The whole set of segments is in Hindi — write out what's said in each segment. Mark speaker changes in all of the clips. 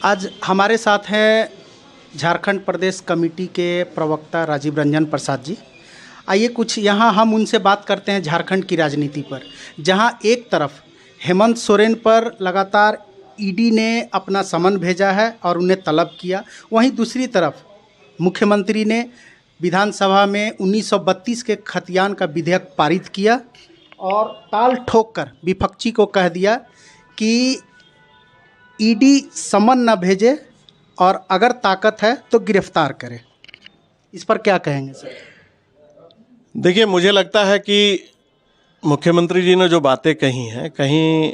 Speaker 1: आज हमारे साथ हैं झारखंड प्रदेश कमेटी के प्रवक्ता राजीव रंजन प्रसाद जी। आइए कुछ यहाँ हम उनसे बात करते हैं झारखंड की राजनीति पर, जहाँ एक तरफ हेमंत सोरेन पर लगातार ईडी ने अपना समन भेजा है और उन्हें तलब किया, वहीं दूसरी तरफ मुख्यमंत्री ने विधानसभा में 1932 के खतियान का विधेयक पारित किया और ताल ठोक कर विपक्षी को कह दिया कि ईडी समन न भेजे और अगर ताकत है तो गिरफ्तार करे। इस पर क्या कहेंगे सर?
Speaker 2: देखिए, मुझे लगता है कि मुख्यमंत्री जी ने जो बातें कही हैं, कहीं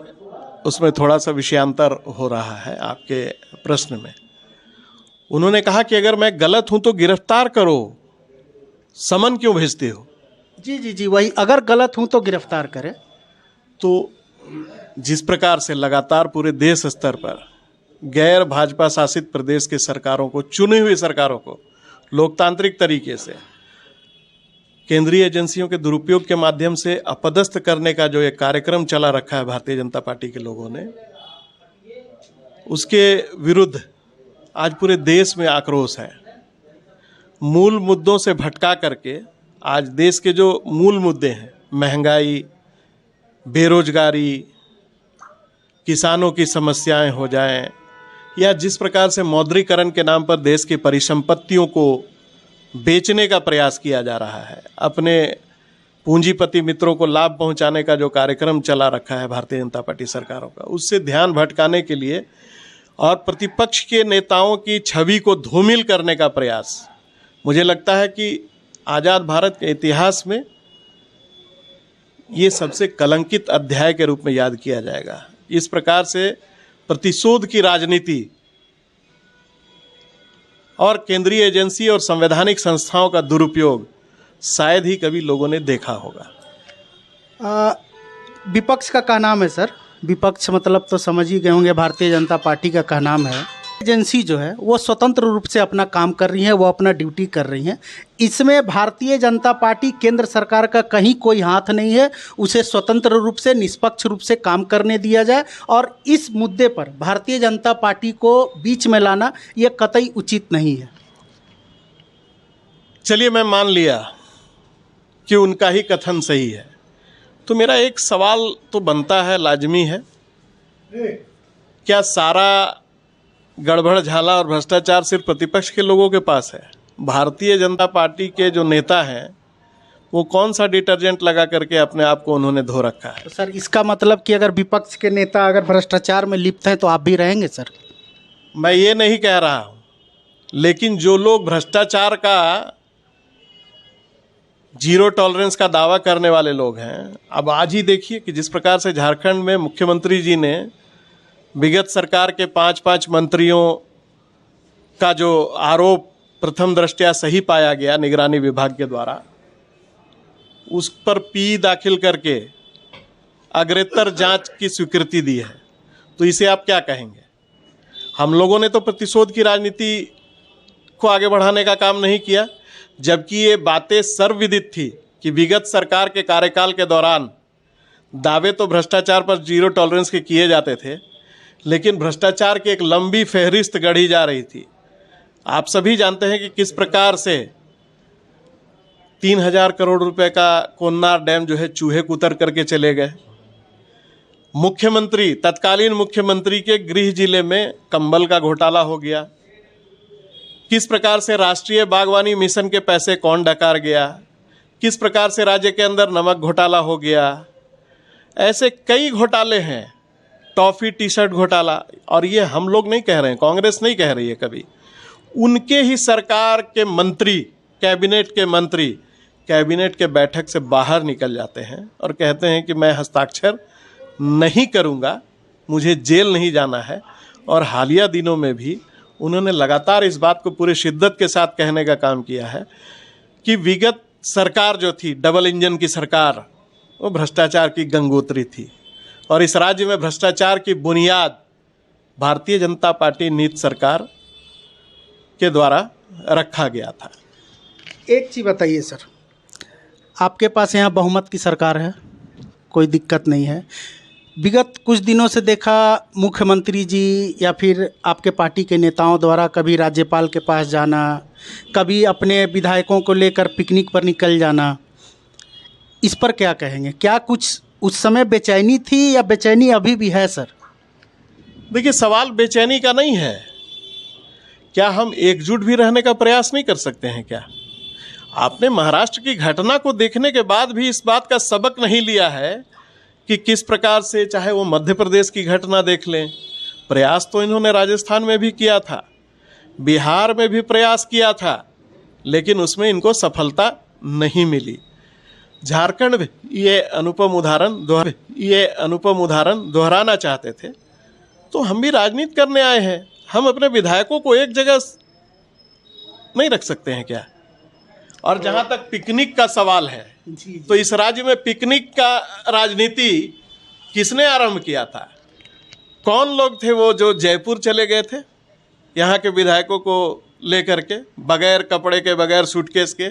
Speaker 2: उसमें थोड़ा सा विषयांतर हो रहा है आपके प्रश्न में। उन्होंने कहा कि अगर मैं गलत हूं तो गिरफ्तार करो, समन क्यों भेजते हो?
Speaker 1: जी, वही, अगर गलत हूं तो गिरफ्तार करें।
Speaker 2: तो जिस प्रकार से लगातार पूरे देश स्तर पर गैर भाजपा शासित प्रदेश के सरकारों को, चुनी हुई सरकारों को लोकतांत्रिक तरीके से केंद्रीय एजेंसियों के दुरुपयोग के माध्यम से अपदस्थ करने का जो एक कार्यक्रम चला रखा है भारतीय जनता पार्टी के लोगों ने, उसके विरुद्ध आज पूरे देश में आक्रोश है। मूल मुद्दों से भटका करके आज देश के जो मूल मुद्दे हैं, महंगाई, बेरोजगारी, किसानों की समस्याएं हो जाएं, या जिस प्रकार से मौद्रीकरण के नाम पर देश की परिसंपत्तियों को बेचने का प्रयास किया जा रहा है, अपने पूंजीपति मित्रों को लाभ पहुंचाने का जो कार्यक्रम चला रखा है भारतीय जनता पार्टी सरकारों का, उससे ध्यान भटकाने के लिए और प्रतिपक्ष के नेताओं की छवि को धूमिल करने का प्रयास, मुझे लगता है कि आज़ाद भारत के इतिहास में ये सबसे कलंकित अध्याय के रूप में याद किया जाएगा। इस प्रकार से प्रतिशोध की राजनीति और केंद्रीय एजेंसी और संवैधानिक संस्थाओं का दुरुपयोग शायद ही कभी लोगों ने देखा होगा।
Speaker 1: विपक्ष का क्या नाम है सर? विपक्ष मतलब तो समझ ही गए होंगे, भारतीय जनता पार्टी का क्या नाम है। एजेंसी जो है वो स्वतंत्र रूप से अपना काम कर रही है, वो अपना ड्यूटी कर रही हैं। इसमें भारतीय जनता पार्टी, केंद्र सरकार का कहीं कोई हाथ नहीं है। उसे स्वतंत्र रूप से, निष्पक्ष रूप से काम करने दिया जाए और इस मुद्दे पर भारतीय जनता पार्टी को बीच में लाना ये कतई उचित नहीं है।
Speaker 2: चलिए, मैं मान लिया कि उनका ही कथन सही है, तो मेरा एक सवाल तो बनता है, लाजमी है, क्या सारा गड़बड़ झाला और भ्रष्टाचार सिर्फ प्रतिपक्ष के लोगों के पास है? भारतीय जनता पार्टी के जो नेता हैं वो कौन सा डिटर्जेंट लगा करके अपने आप को उन्होंने धो रखा है?
Speaker 1: तो सर, इसका मतलब कि अगर विपक्ष के नेता अगर भ्रष्टाचार में लिप्त हैं तो आप भी रहेंगे सर?
Speaker 2: मैं ये नहीं कह रहा हूँ, लेकिन जो लोग भ्रष्टाचार का जीरो टॉलरेंस का दावा करने वाले लोग हैं, अब आज ही देखिए कि जिस प्रकार से झारखंड में मुख्यमंत्री जी ने विगत सरकार के 5 मंत्रियों का जो आरोप प्रथम दृष्टया सही पाया गया निगरानी विभाग के द्वारा, उस पर पी दाखिल करके अग्रेतर जांच की स्वीकृति दी है, तो इसे आप क्या कहेंगे? हम लोगों ने तो प्रतिशोध की राजनीति को आगे बढ़ाने का काम नहीं किया, जबकि ये बातें सर्वविदित थी कि विगत सरकार के कार्यकाल के दौरान दावे तो भ्रष्टाचार पर जीरो टॉलरेंस के किए जाते थे, लेकिन भ्रष्टाचार की एक लंबी फहरिस्त गढ़ी जा रही थी। आप सभी जानते हैं कि किस प्रकार से 3000 करोड़ रुपए का कोन्नार डैम जो है चूहे कुतर करके चले गए। मुख्यमंत्री, तत्कालीन मुख्यमंत्री के गृह जिले में कंबल का घोटाला हो गया। किस प्रकार से राष्ट्रीय बागवानी मिशन के पैसे कौन डकार गया, किस प्रकार से राज्य के अंदर नमक घोटाला हो गया। ऐसे कई घोटाले हैं, टॉफी टी शर्ट घोटाला, और ये हम लोग नहीं कह रहे हैं, कांग्रेस नहीं कह रही है कभी, उनके ही सरकार के मंत्री, कैबिनेट के मंत्री कैबिनेट के बैठक से बाहर निकल जाते हैं और कहते हैं कि मैं हस्ताक्षर नहीं करूंगा, मुझे जेल नहीं जाना है। और हालिया दिनों में भी उन्होंने लगातार इस बात को पूरे शिद्दत के साथ कहने का काम किया है कि विगत सरकार जो थी, डबल इंजन की सरकार, वो भ्रष्टाचार की गंगोत्री थी और इस राज्य में भ्रष्टाचार की बुनियाद भारतीय जनता पार्टी नीति सरकार के द्वारा रखा गया था।
Speaker 1: एक चीज़ बताइए सर, आपके पास यहाँ बहुमत की सरकार है, कोई दिक्कत नहीं है, विगत कुछ दिनों से देखा मुख्यमंत्री जी या फिर आपके पार्टी के नेताओं द्वारा कभी राज्यपाल के पास जाना, कभी अपने विधायकों को लेकर पिकनिक पर निकल जाना, इस पर क्या कहेंगे? क्या कुछ उस समय बेचैनी थी या बेचैनी अभी भी है सर?
Speaker 2: देखिए, सवाल बेचैनी का नहीं है। क्या हम एकजुट भी रहने का प्रयास नहीं कर सकते हैं क्या? आपने महाराष्ट्र की घटना को देखने के बाद भी इस बात का सबक नहीं लिया है कि किस प्रकार से, चाहे वो मध्य प्रदेश की घटना देख लें, प्रयास तो इन्होंने राजस्थान में भी किया था, बिहार में भी प्रयास किया था, लेकिन उसमें इनको सफलता नहीं मिली। झारखंड में ये अनुपम उदाहरण दोहराना चाहते थे, तो हम भी राजनीति करने आए हैं। हम अपने विधायकों को एक जगह नहीं रख सकते हैं क्या? और जहां तक पिकनिक का सवाल है, तो इस राज्य में पिकनिक का राजनीति किसने आरंभ किया था? कौन लोग थे वो जो जयपुर चले गए थे यहाँ के विधायकों को लेकर के, बगैर कपड़े के, बगैर सूटकेस के?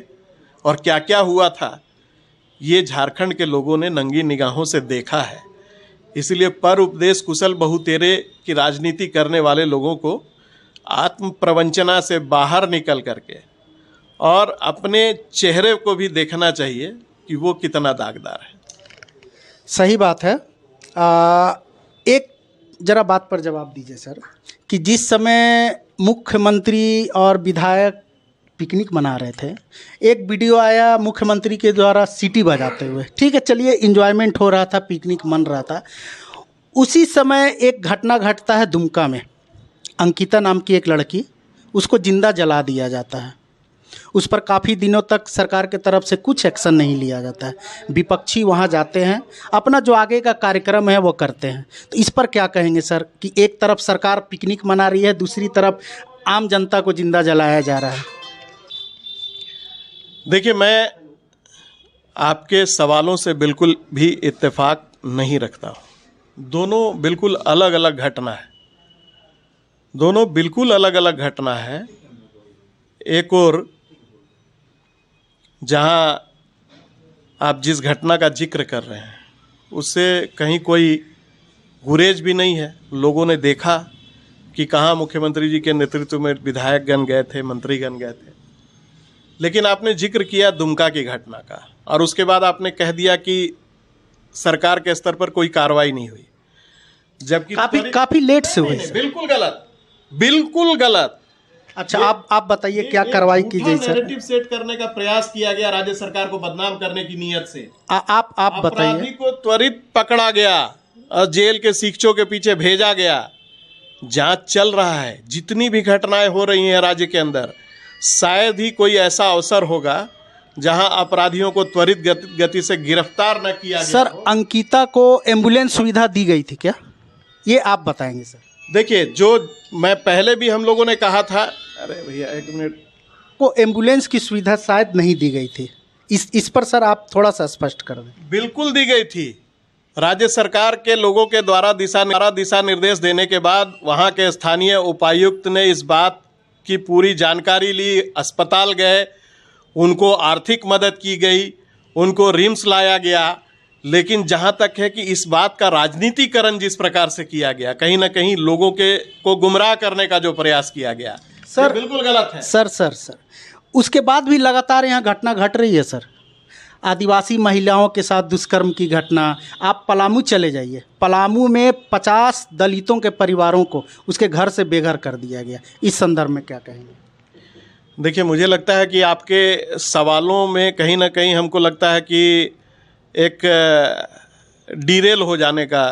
Speaker 2: और क्या क्या हुआ था, ये झारखंड के लोगों ने नंगी निगाहों से देखा है। इसलिए पर उपदेश कुशल बहुतेरे की राजनीति करने वाले लोगों को आत्म प्रवंचना से बाहर निकल करके और अपने चेहरे को भी देखना चाहिए कि वो कितना दागदार है।
Speaker 1: सही बात है। एक जरा बात पर जवाब दीजिए सर कि जिस समय मुख्यमंत्री और विधायक पिकनिक मना रहे थे, एक वीडियो आया मुख्यमंत्री के द्वारा सीटी बजाते हुए। ठीक है, चलिए, एंजॉयमेंट हो रहा था, पिकनिक मन रहा था। उसी समय एक घटना घटता है दुमका में। अंकिता नाम की एक लड़की, उसको जिंदा जला दिया जाता है। उस पर काफ़ी दिनों तक सरकार के तरफ से कुछ एक्शन नहीं लिया जाता है। विपक्षी वहाँ जाते हैं, अपना जो आगे का कार्यक्रम है वो करते हैं। तो इस पर क्या कहेंगे सर कि एक तरफ सरकार पिकनिक मना रही है, दूसरी तरफ आम जनता को जिंदा जलाया जा रहा है?
Speaker 2: देखिए, मैं आपके सवालों से बिल्कुल भी इत्तेफाक नहीं रखता हूँ। दोनों बिल्कुल अलग अलग घटना है। दोनों बिल्कुल अलग अलग घटना है। एक और जहाँ आप जिस घटना का जिक्र कर रहे हैं उससे कहीं कोई गुरेज भी नहीं है। लोगों ने देखा कि कहाँ मुख्यमंत्री जी के नेतृत्व में विधायकगण गए थे, मंत्रीगण गए थे। लेकिन आपने जिक्र किया दुमका की घटना का, और उसके बाद आपने कह दिया कि सरकार के स्तर पर कोई कार्रवाई नहीं हुई, जबकि
Speaker 1: काफी लेट से हुई।
Speaker 2: बिल्कुल गलत, बिल्कुल गलत।
Speaker 1: अच्छा, आप बताइए क्या कार्रवाई की गई सर?
Speaker 2: नैरेटिव सेट करने का प्रयास किया गया राज्य सरकार को बदनाम करने की नीयत से।
Speaker 1: आप बताइए।
Speaker 2: अपराधी को त्वरित पकड़ा गया और जेल के सीखचों के पीछे भेजा गया। जांच चल रहा है। जितनी भी घटनाएं हो रही हैं राज्य के अंदर, शायद ही कोई ऐसा अवसर होगा जहां अपराधियों को त्वरित गति से गिरफ्तार न किया गया।
Speaker 1: सर, अंकिता को एम्बुलेंस सुविधा दी गई थी क्या? ये आप बताएंगे सर।
Speaker 2: देखिए, जो मैं पहले भी हम लोगों ने कहा था, अरे भैया एक मिनट,
Speaker 1: को एम्बुलेंस की सुविधा शायद नहीं दी गई थी। इस पर सर आप थोड़ा सा स्पष्ट कर दें।
Speaker 2: बिल्कुल दी गई थी। राज्य सरकार के लोगों के द्वारा दिशा निर्देश देने के बाद वहां के स्थानीय उपायुक्त ने इस बात की पूरी जानकारी ली, अस्पताल गए, उनको आर्थिक मदद की गई, उनको रिम्स लाया गया। लेकिन जहां तक है कि इस बात का राजनीतिकरण जिस प्रकार से किया गया, कहीं ना कहीं लोगों को गुमराह करने का जो प्रयास किया गया, सर बिल्कुल गलत है।
Speaker 1: सर उसके बाद भी लगातार यहाँ घटना घट रही है सर। आदिवासी महिलाओं के साथ दुष्कर्म की घटना। आप पलामू चले जाइए, पलामू में 50 दलितों के परिवारों को उसके घर से बेघर कर दिया गया। इस संदर्भ में क्या कहेंगे?
Speaker 2: देखिए, मुझे लगता है कि आपके सवालों में कहीं ना कहीं हमको लगता है कि एक डीरेल हो जाने का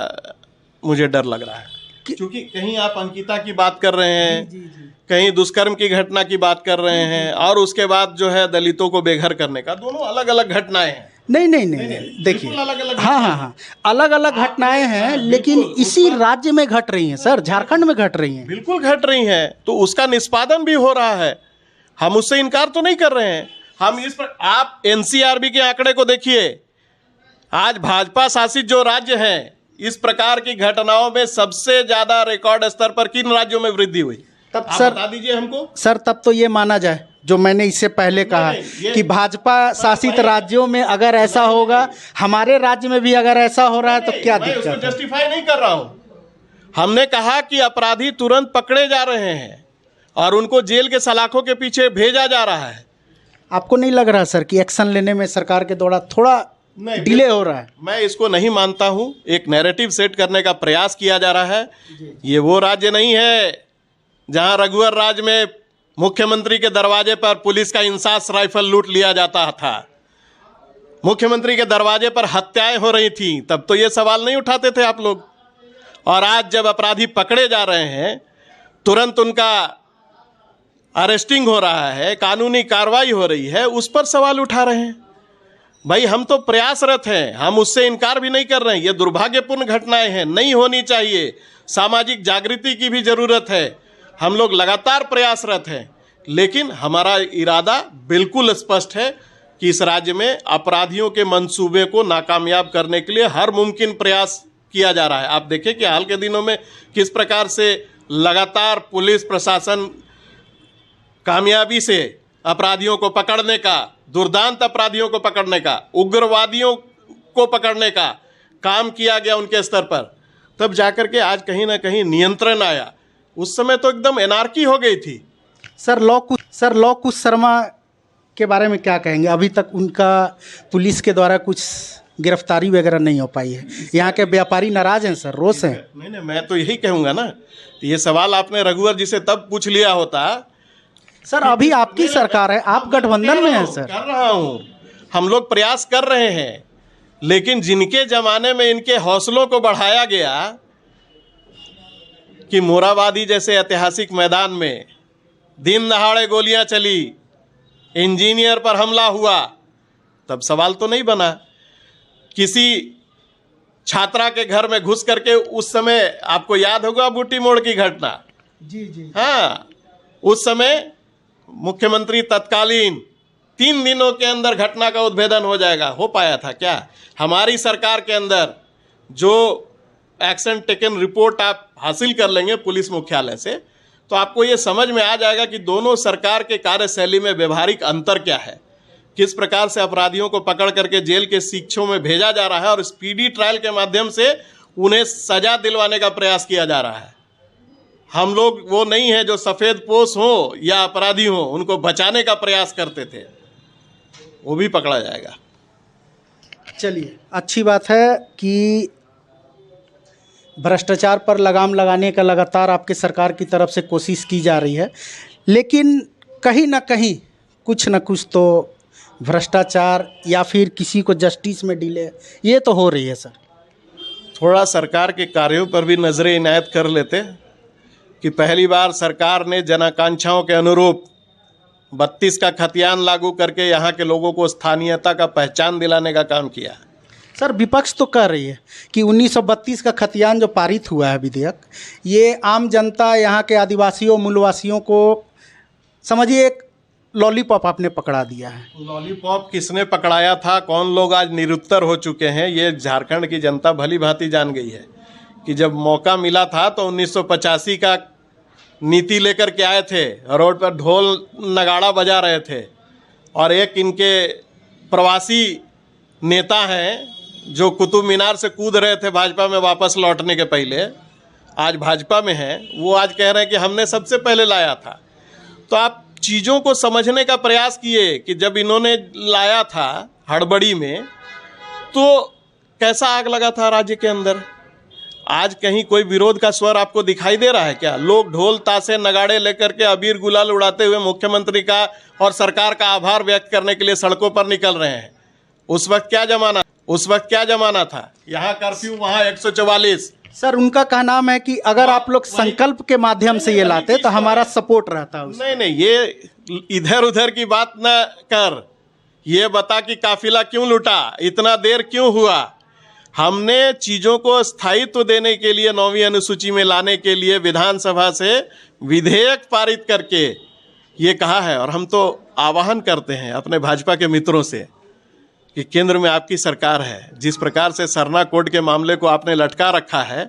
Speaker 2: मुझे डर लग रहा है, क्योंकि कहीं आप अंकिता की बात कर रहे हैं, जी। कहीं दुष्कर्म की घटना की बात कर रहे हैं, और उसके बाद जो है दलितों को बेघर करने का। दोनों अलग अलग घटनाएं हैं।
Speaker 1: नहीं, देखिए, हाँ, अलग अलग घटनाएं हैं, लेकिन इसी राज्य में घट रही हैं सर, झारखंड में घट रही हैं।
Speaker 2: बिल्कुल घट रही हैं, तो उसका निष्पादन भी हो रहा है। हम उससे इनकार तो नहीं कर रहे हैं। हम इस पर, आप एनसीआरबी के आंकड़े को देखिए। आज भाजपा शासित जो राज्य हैं, इस प्रकार की घटनाओं में सबसे ज्यादा रिकॉर्ड स्तर पर किन राज्यों में वृद्धि हुई? तब सर बता दीजिए हमको।
Speaker 1: सर, तब तो ये माना जाए जो मैंने इससे पहले कहा कि भाजपा शासित राज्यों में अगर ऐसा होगा, हमारे राज्य में भी अगर ऐसा हो रहा है तो क्या दिक्कत है?
Speaker 2: जस्टिफाई नहीं कर रहा हूं। हमने कहा कि अपराधी तुरंत पकड़े जा रहे हैं और उनको जेल के सलाखों के पीछे भेजा जा रहा है।
Speaker 1: आपको नहीं लग रहा सर कि एक्शन लेने में सरकार के द्वारा थोड़ा डिले हो रहा है?
Speaker 2: मैं इसको नहीं मानता हूं। एक नैरेटिव सेट करने का प्रयास किया जा रहा है। ये वो राज्य नहीं है जहां रघुवर राज्य में मुख्यमंत्री के दरवाजे पर पुलिस का इंसास राइफल लूट लिया जाता था, मुख्यमंत्री के दरवाजे पर हत्याएं हो रही थी, तब तो ये सवाल नहीं उठाते थे आप लोग। और आज जब अपराधी पकड़े जा रहे हैं, तुरंत उनका अरेस्टिंग हो रहा है, कानूनी कार्रवाई हो रही है, उस पर सवाल उठा रहे हैं। भाई हम तो प्रयासरत हैं, हम उससे इनकार भी नहीं कर रहे हैं। ये दुर्भाग्यपूर्ण घटनाएं हैं, नहीं होनी चाहिए। सामाजिक जागृति की भी जरूरत है। हम लोग लगातार प्रयासरत हैं, लेकिन हमारा इरादा बिल्कुल स्पष्ट है कि इस राज्य में अपराधियों के मंसूबे को नाकामयाब करने के लिए हर मुमकिन प्रयास किया जा रहा है। आप देखें कि हाल के दिनों में किस प्रकार से लगातार पुलिस प्रशासन कामयाबी से अपराधियों को पकड़ने का, दुर्दांत अपराधियों को पकड़ने का, उग्रवादियों को पकड़ने का काम किया गया उनके स्तर पर, तब जाकर के आज कहीं ना कहीं नियंत्रण आया। उस समय तो एकदम एनार्की हो गई थी।
Speaker 1: सर लौ कुश शर्मा के बारे में क्या कहेंगे? अभी तक उनका पुलिस के द्वारा कुछ गिरफ्तारी वगैरह नहीं हो पाई है। यहाँ के व्यापारी नाराज हैं सर, रोष हैं।
Speaker 2: नहीं, मैं तो यही कहूँगा ना, ये सवाल आपने रघुवर जी से तब पूछ लिया होता।
Speaker 1: सर अभी आपकी सरकार है, आप गठबंधन में हैं सर।
Speaker 2: कर रहा हूँ, हम लोग प्रयास कर रहे हैं, लेकिन जिनके जमाने में इनके हौसलों को बढ़ाया गया कि मोराबादी जैसे ऐतिहासिक मैदान में दिन दहाड़े गोलियां चली, इंजीनियर पर हमला हुआ, तब सवाल तो नहीं बना। किसी छात्रा के घर में घुस करके, उस समय आपको याद होगा बूटी मोड़ की घटना।
Speaker 1: जी।
Speaker 2: हाँ, उस समय मुख्यमंत्री तत्कालीन 3 दिनों के अंदर घटना का उद्भेदन हो जाएगा, हो पाया था क्या? हमारी सरकार के अंदर जो एक्शन टेकन रिपोर्ट आप हासिल कर लेंगे पुलिस मुख्यालय से, तो आपको ये समझ में आ जाएगा कि दोनों सरकार के कार्यशैली में व्यवहारिक अंतर क्या है, किस प्रकार से अपराधियों को पकड़ करके जेल के शिक्षों में भेजा जा रहा है और स्पीडी ट्रायल के माध्यम से उन्हें सजा दिलवाने का प्रयास किया जा रहा है। हम लोग वो नहीं है जो सफ़ेद पोश हो या अपराधी हो, उनको बचाने का प्रयास करते थे। वो भी पकड़ा जाएगा।
Speaker 1: चलिए, अच्छी बात है कि भ्रष्टाचार पर लगाम लगाने का लगातार आपके सरकार की तरफ से कोशिश की जा रही है, लेकिन कहीं ना कहीं कुछ न कुछ तो भ्रष्टाचार या फिर किसी को जस्टिस में डिले ये तो हो रही है सर।
Speaker 2: थोड़ा सरकार के कार्यों पर भी नजरें इनायत कर लेते कि पहली बार सरकार ने जनाकांक्षाओं के अनुरूप 32 का खतियान लागू करके यहाँ के लोगों को स्थानीयता का पहचान दिलाने का काम किया।
Speaker 1: सर विपक्ष तो कह रही है कि 1932 का खतियान जो पारित हुआ है विधेयक, ये आम जनता, यहाँ के आदिवासियों, मूलवासियों को समझिए एक लॉलीपॉप आपने पकड़ा दिया है।
Speaker 2: लॉलीपॉप किसने पकड़ाया था, कौन लोग आज निरुत्तर हो चुके हैं, ये झारखंड की जनता भली भांति जान गई है कि जब मौका मिला था तो 1985 का नीति लेकर के आए थे, रोड पर ढोल नगाड़ा बजा रहे थे, और एक इनके प्रवासी नेता हैं जो कुतुब मीनार से कूद रहे थे भाजपा में वापस लौटने के पहले, आज भाजपा में हैं, वो आज कह रहे हैं कि हमने सबसे पहले लाया था। तो आप चीज़ों को समझने का प्रयास किए कि जब इन्होंने लाया था हड़बड़ी में तो कैसा आग लगा था राज्य के अंदर। आज कहीं कोई विरोध का स्वर आपको दिखाई दे रहा है क्या? लोग ढोल ताशे नगाड़े लेकर के अबीर गुलाल उड़ाते हुए मुख्यमंत्री का और सरकार का आभार व्यक्त करने के लिए सड़कों पर निकल रहे हैं। उस वक्त क्या जमाना था? यहाँ कर्फ्यू, वहाँ 144।
Speaker 1: सर उनका कहना है कि अगर आप लोग संकल्प के माध्यम से ये लाते तो हमारा सपोर्ट रहता।
Speaker 2: नहीं, ये इधर उधर की बात न कर, ये बता कि काफिला क्यों लूटा, इतना देर क्यों हुआ। हमने चीज़ों को स्थायित्व देने के लिए 9वीं अनुसूची में लाने के लिए विधानसभा से विधेयक पारित करके ये कहा है, और हम तो आह्वान करते हैं अपने भाजपा के मित्रों से कि केंद्र में आपकी सरकार है। जिस प्रकार से सरना कोड के मामले को आपने लटका रखा है,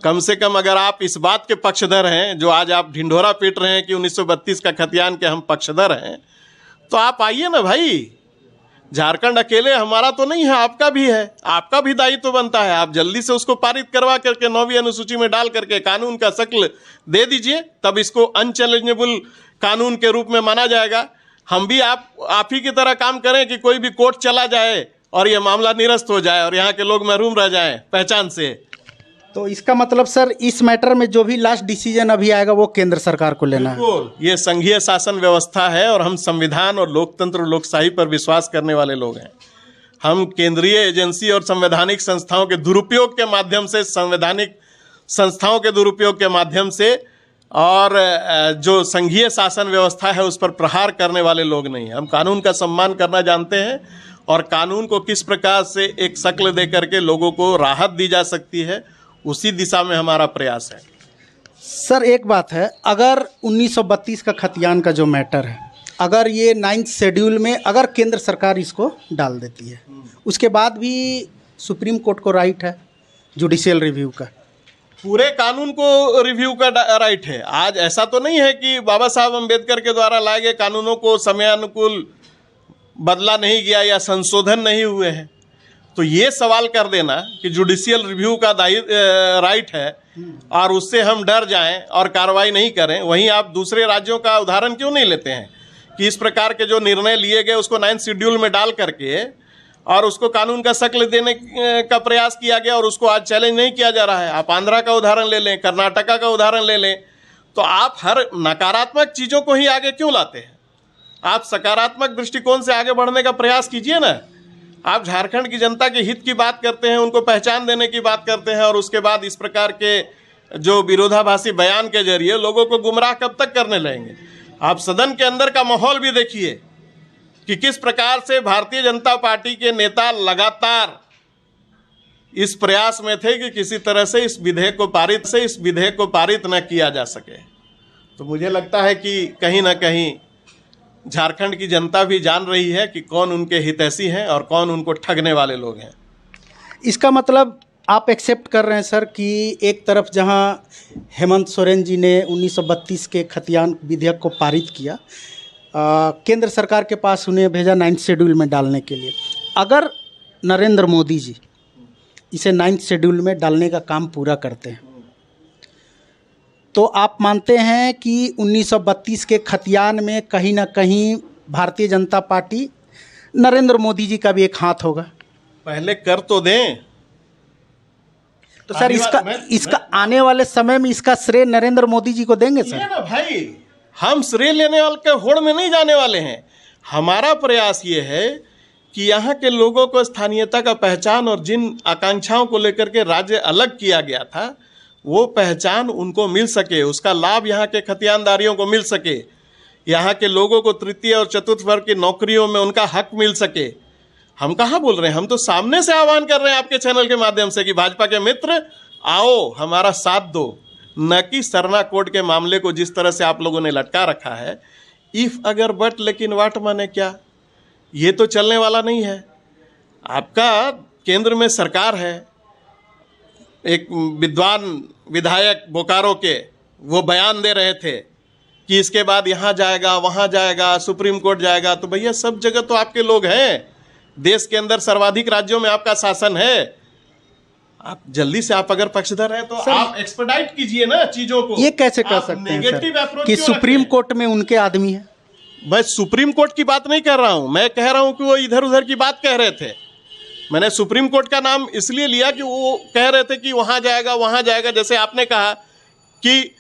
Speaker 2: कम से कम अगर आप इस बात के पक्षधर हैं, जो आज आप ढिंढोरा पीट रहे हैं कि 1932 का खतियान के हम पक्षधर हैं, तो आप आइए ना भाई। झारखंड अकेले हमारा तो नहीं है, आपका भी है, आपका भी दायित्व तो बनता है। आप जल्दी से उसको पारित करवा करके 9वीं अनुसूची में डाल करके कानून का शक्ल दे दीजिए, तब इसको अनचैलेंजेबल कानून के रूप में माना जाएगा। हम भी आप ही की तरह काम करें कि कोई भी कोर्ट चला जाए और ये मामला निरस्त हो जाए और यहाँ के लोग महरूम रह जाएं पहचान से।
Speaker 1: तो इसका मतलब सर, इस मैटर में जो भी लास्ट डिसीजन अभी आएगा वो केंद्र सरकार को लेना है।
Speaker 2: बिल्कुल, ये संघीय शासन व्यवस्था है और हम संविधान और लोकतंत्र और लोकशाही पर विश्वास करने वाले लोग हैं। हम केंद्रीय एजेंसी और संवैधानिक संस्थाओं के दुरुपयोग के माध्यम से, संवैधानिक संस्थाओं के दुरुपयोग के माध्यम से और जो संघीय शासन व्यवस्था है उस पर प्रहार करने वाले लोग नहीं हैं। हम कानून का सम्मान करना जानते हैं और कानून को किस प्रकार से एक शक्ल दे करके लोगों को राहत दी जा सकती है, उसी दिशा में हमारा प्रयास है।
Speaker 1: सर एक बात है, अगर 1932 का खतियान का जो मैटर है, अगर ये 9th शेड्यूल में अगर केंद्र सरकार इसको डाल देती है, उसके बाद भी सुप्रीम कोर्ट को राइट है जुडिशियल रिव्यू का,
Speaker 2: पूरे कानून को रिव्यू का राइट है। आज ऐसा तो नहीं है कि बाबा साहब अम्बेडकर के द्वारा लाए गए कानूनों को समयानुकूल बदला नहीं गया या संशोधन नहीं हुए हैं। तो ये सवाल कर देना कि जुडिशियल रिव्यू का राइट है और उससे हम डर जाएं और कार्रवाई नहीं करें, वहीं आप दूसरे राज्यों का उदाहरण क्यों नहीं लेते हैं कि इस प्रकार के जो निर्णय लिए गए उसको 9th शेड्यूल में डाल करके और उसको कानून का शक्ल देने का प्रयास किया गया और उसको आज चैलेंज नहीं किया जा रहा है। आप आंध्रा का उदाहरण ले लें, कर्नाटका का उदाहरण ले लें, तो आप हर नकारात्मक चीज़ों को ही आगे क्यों लाते हैं? आप सकारात्मक दृष्टिकोण से आगे बढ़ने का प्रयास कीजिए ना। आप झारखंड की जनता के हित की बात करते हैं, उनको पहचान देने की बात करते हैं और उसके बाद इस प्रकार के जो विरोधाभासी बयान के जरिए लोगों को गुमराह कब तक करने लगेंगे? आप सदन के अंदर का माहौल भी देखिए कि किस प्रकार से भारतीय जनता पार्टी के नेता लगातार इस प्रयास में थे कि किसी तरह से इस विधेयक को पारित न किया जा सके। तो मुझे लगता है कि कहीं ना कहीं झारखंड की जनता भी जान रही है कि कौन उनके हितैषी हैं और कौन उनको ठगने वाले लोग हैं।
Speaker 1: इसका मतलब आप एक्सेप्ट कर रहे हैं सर कि एक तरफ जहां हेमंत सोरेन जी ने 1932 के खतियान विधेयक को पारित किया, केंद्र सरकार के पास उन्हें भेजा 9th शेड्यूल में डालने के लिए, अगर नरेंद्र मोदी जी इसे 9th शेड्यूल में डालने का काम पूरा करते हैं तो आप मानते हैं कि 1932 के खतियान में कहीं ना कहीं भारतीय जनता पार्टी, नरेंद्र मोदी जी का भी एक हाथ होगा?
Speaker 2: पहले कर तो दें।
Speaker 1: तो सर इसका आने वाले समय में इसका श्रेय नरेंद्र मोदी जी को देंगे सर?
Speaker 2: ना भाई, हम श्रेय लेने वाले के होड़ में नहीं जाने वाले हैं। हमारा प्रयास ये है कि यहाँ के लोगों को स्थानीयता का पहचान और जिन आकांक्षाओं को लेकर के राज्य अलग किया गया था वो पहचान उनको मिल सके, उसका लाभ यहाँ के खतियानदारियों को मिल सके, यहाँ के लोगों को तृतीय और चतुर्थ वर्ग की नौकरियों में उनका हक मिल सके। हम कहाँ बोल रहे हैं, हम तो सामने से आह्वान कर रहे हैं आपके चैनल के माध्यम से कि भाजपा के मित्र आओ हमारा साथ दो, न कि सरना कोड के मामले को जिस तरह से आप लोगों ने लटका रखा है। इफ अगर बट लेकिन वाट माने क्या, ये तो चलने वाला नहीं है। आपका केंद्र में सरकार है, एक विद्वान विधायक बोकारो के वो बयान दे रहे थे कि इसके बाद यहाँ जाएगा, वहाँ जाएगा, सुप्रीम कोर्ट जाएगा। तो भैया सब जगह तो आपके लोग हैं, देश के अंदर सर्वाधिक राज्यों में आपका शासन है। आप जल्दी से, आप अगर पक्षधर हैं तो आप एक्सपेडाइट कीजिए ना चीजों को।
Speaker 1: ये कैसे कर सकते हैं सर कि सुप्रीम कोर्ट में उनके आदमी है?
Speaker 2: मैं सुप्रीम कोर्ट की बात नहीं कर रहा हूं, मैं कह रहा हूं कि वो इधर उधर की बात कह रहे थे। मैंने सुप्रीम कोर्ट का नाम इसलिए लिया कि वो कह रहे थे कि वहां जाएगा, वहां जाएगा। जैसे आपने कहा कि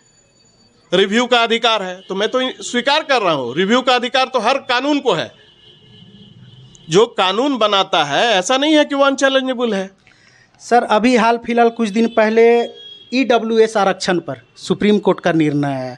Speaker 2: रिव्यू का अधिकार है, तो मैं तो स्वीकार कर रहा हूं, रिव्यू का अधिकार तो हर कानून को है। जो कानून बनाता है ऐसा नहीं है कि वो अनचैलेंजेबल है।
Speaker 1: सर अभी हाल फिलहाल कुछ दिन पहले EWS आरक्षण पर सुप्रीम कोर्ट का निर्णय है।